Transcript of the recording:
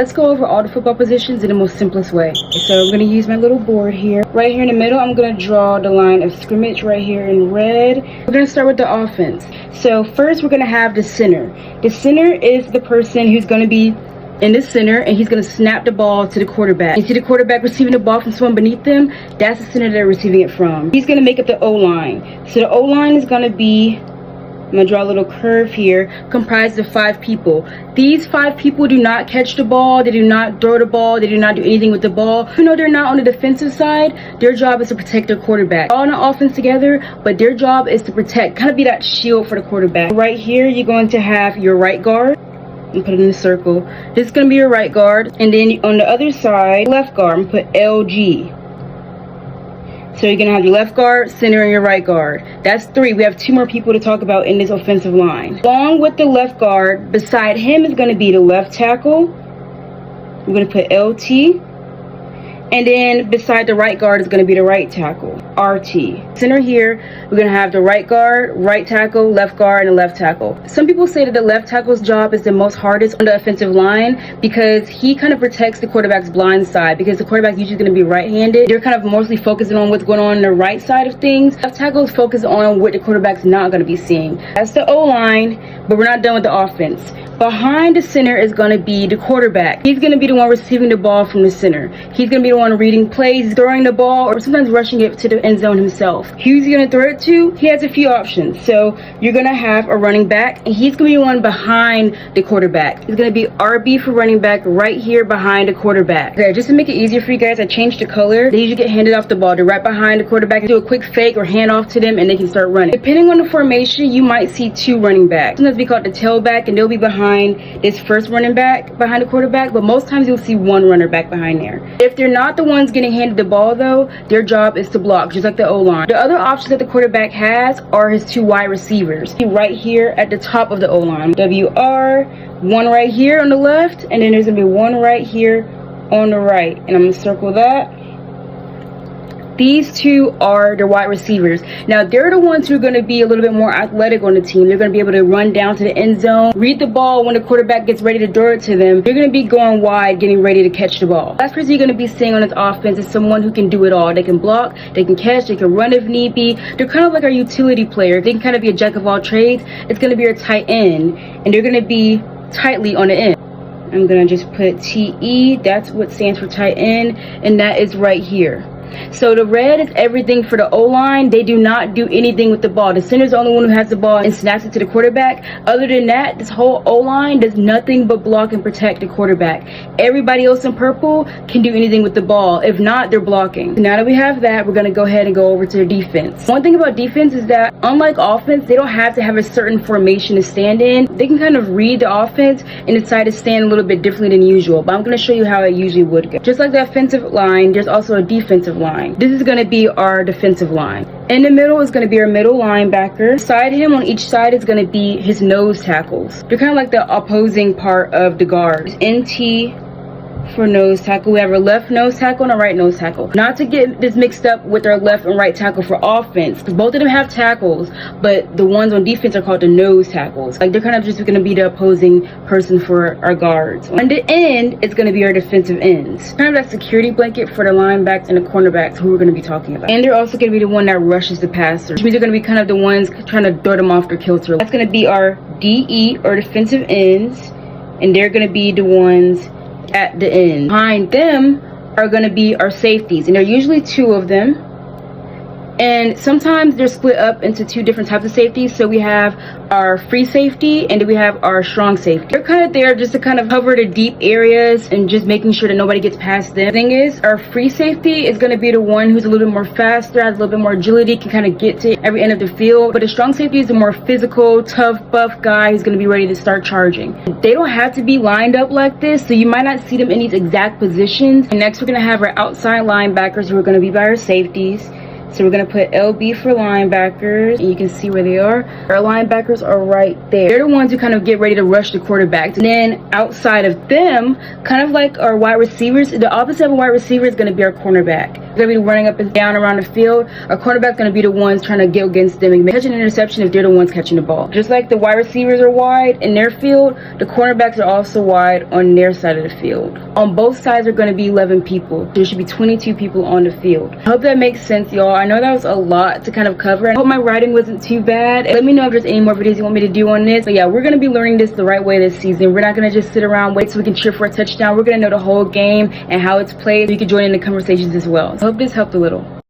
Let's go over all the football positions in the most simplest way. So I'm going to use my little board here. Right here in the middle, I'm going to draw the line of scrimmage right here in red. We're going to start with the offense. So first, we're going to have the center. The center is the person who's going to be in the center, and he's going to snap the ball to the quarterback. You see the quarterback receiving the ball from someone beneath them? That's the center they're receiving it from. He's going to make up the O-line. So the O-line is going to be, I'm going to draw a little curve here, comprised of 5 people. These 5 people do not catch the ball, they do not throw the ball, they do not do anything with the ball. Even though they're not on the defensive side, their job is to protect their quarterback. All on the offense together, but their job is to protect, kind of be that shield for the quarterback. Right here, you're going to have your right guard. And put it in a circle. This is going to be your right guard. And then on the other side, left guard, I'm going to put LG. So you're going to have your left guard, center, and your right guard. That's 3. We have 2 more people to talk about in this offensive line. Along with the left guard, beside him is going to be the left tackle. We're going to put LT. And then beside the right guard is going to be the right tackle, RT. Center here, we're going to have the right guard, right tackle, left guard, and the left tackle. Some people say that the left tackle's job is the most hardest on the offensive line because he kind of protects the quarterback's blind side, because the quarterback's usually going to be right-handed. They're kind of mostly focusing on what's going on the right side of things. Left tackle is focused on what the quarterback's not going to be seeing. That's the O-line, but we're not done with the offense. Behind the center is going to be the quarterback. He's going to be the one receiving the ball from the center. He's going to be the one reading plays, throwing the ball, or sometimes rushing it to the end zone himself. Who's he going to throw it to? He has a few options. So you're going to have a running back, and he's going to be the one behind the quarterback. It's going to be RB for running back right here behind the quarterback. Okay, just to make it easier for you guys, I changed the color. They usually get handed off the ball. They're right behind the quarterback. Do a quick fake or hand off to them, and they can start running. Depending on the formation, you might see 2 running backs. Sometimes we call it the tailback, and they'll be behind this first running back behind the quarterback, but most times you'll see 1 runner back behind there. If they're not the ones getting handed the ball though, their job is to block, just like the O-line. The other options that the quarterback has are his 2 wide receivers. Right here at the top of the O-line. WR, 1 right here on the left, and then there's gonna be 1 right here on the right. And I'm gonna circle that. These 2 are the wide receivers. Now, they're the ones who are going to be a little bit more athletic on the team. They're going to be able to run down to the end zone, read the ball when the quarterback gets ready to throw it to them. They're going to be going wide, getting ready to catch the ball. Last person you're going to be seeing on this offense is someone who can do it all. They can block, they can catch, they can run if need be. They're kind of like our utility player. They can kind of be a jack of all trades. It's going to be your tight end, and they're going to be tightly on the end. I'm going to just put TE. That's what stands for tight end, and that is right here. So the red is everything for the O-line. They do not do anything with the ball. The center is the only one who has the ball and snaps it to the quarterback. Other than that, this whole O-line does nothing but block and protect the quarterback. Everybody else in purple can do anything with the ball. If not, they're blocking. Now that we have that, we're going to go ahead and go over to the defense. One thing about defense is that unlike offense, they don't have to have a certain formation to stand in. They can kind of read the offense and decide to stand a little bit differently than usual. But I'm going to show you how it usually would go. Just like the offensive line, there's also a defensive line. This is going to be our defensive line. In the middle is going to be our middle linebacker. Beside him on each side is going to be his nose tackles. They're kind of like the opposing part of the guard. NT for nose tackle. We have our left nose tackle and a right nose tackle. Not to get this mixed up with our left and right tackle for offense, because both of them have tackles, but the ones on defense are called the nose tackles. Like, they're kind of just going to be the opposing person for our guards. On the end, it's going to be our defensive ends. Kind of that security blanket for the linebacks and the cornerbacks, who we're going to be talking about. And they're also going to be the one that rushes the passer, which means they're going to be kind of the ones trying to throw them off their kilter. That's going to be our DE, or defensive ends, and they're going to be the ones at the end. Behind them are going to be our safeties, and there are usually 2 of them, and sometimes they're split up into 2 different types of safeties. So we have our free safety, and then we have our strong safety. They're kind of there just to kind of cover the deep areas and just making sure that nobody gets past them. The thing is, our free safety is going to be the one who's a little bit more faster, has a little bit more agility, can kind of get to every end of the field. But the strong safety is the more physical, tough, buff guy who's going to be ready to start charging. They don't have to be lined up like this, so you might not see them in these exact positions. And next, we're going to have our outside linebackers, who are going to be by our safeties. So we're going to put LB for linebackers, and you can see where they are. Our linebackers are right there. They're the ones who kind of get ready to rush the quarterback. And then outside of them, kind of like our wide receivers, the opposite of a wide receiver is going to be our cornerback. We're going to be running up and down around the field. Our cornerback's going to be the ones trying to go against them and catch an interception if they're the ones catching the ball. Just like the wide receivers are wide in their field, the cornerbacks are also wide on their side of the field. On both sides are going to be 11 people. There should be 22 people on the field. I hope that makes sense, y'all. I know that was a lot to kind of cover. I hope my writing wasn't too bad. Let me know if there's any more videos you want me to do on this. But yeah, we're going to be learning this the right way this season. We're not going to just sit around, wait so we can cheer for a touchdown. We're going to know the whole game and how it's played. So you can join in the conversations as well. I hope this helped a little.